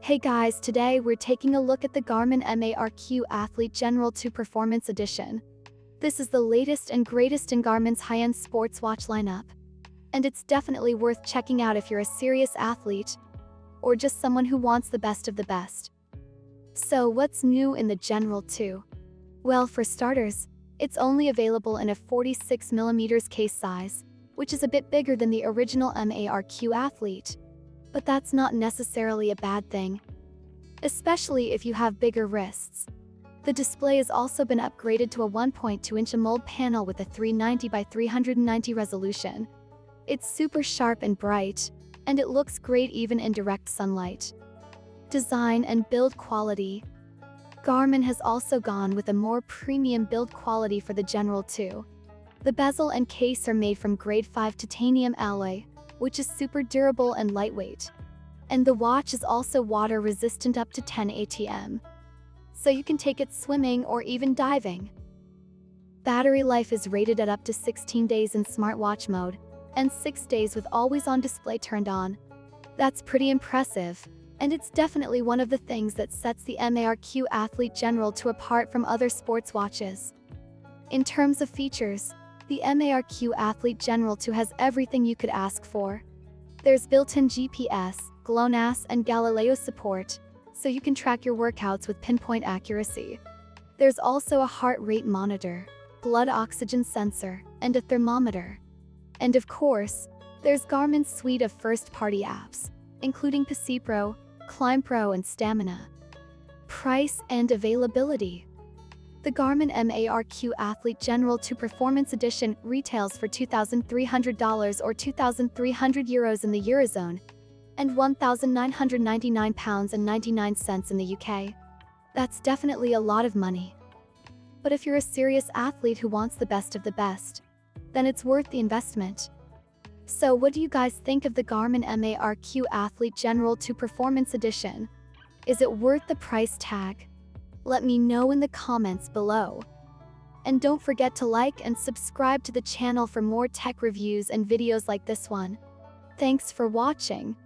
Hey guys, today we're taking a look at the Garmin MARQ Athlete Gen 2 Performance Edition. This is the latest and greatest in Garmin's high-end sports watch lineup. And it's definitely worth checking out if you're a serious athlete or just someone who wants the best of the best. So what's new in the Gen 2? Well, for starters, it's only available in a 46mm case size, which is a bit bigger than the original MARQ Athlete. But that's not necessarily a bad thing, especially if you have bigger wrists. The display has also been upgraded to a 1.2-inch AMOLED panel with a 390 by 390 resolution. It's super sharp and bright, and it looks great even in direct sunlight. Design and build quality. Garmin has also gone with a more premium build quality for the Gen 2. The bezel and case are made from grade 5 titanium alloy, which is super durable and lightweight. And the watch is also water resistant up to 10 ATM. So you can take it swimming or even diving. Battery life is rated at up to 16 days in smartwatch mode, and 6 days with always-on display turned on. That's pretty impressive, and it's definitely one of the things that sets the MARQ Athlete Gen 2 apart from other sports watches. In terms of features, the MARQ Athlete Gen 2 has everything you could ask for. There's built-in GPS, GLONASS, and Galileo support, so you can track your workouts with pinpoint accuracy. There's also a heart rate monitor, blood oxygen sensor, and a thermometer. And of course, there's Garmin's suite of first-party apps, including PacePro, ClimbPro, and Stamina. Price and availability. The Garmin MARQ Athlete Gen 2 Performance Edition retails for $2,300 or €2,300 in the Eurozone, and £1,999.99 in the UK. That's definitely a lot of money. But if you're a serious athlete who wants the best of the best, then it's worth the investment. So what do you guys think of the Garmin MARQ Athlete Gen 2 Performance Edition? Is it worth the price tag? Let me know in the comments below. And don't forget to like and subscribe to the channel for more tech reviews and videos like this one. Thanks for watching.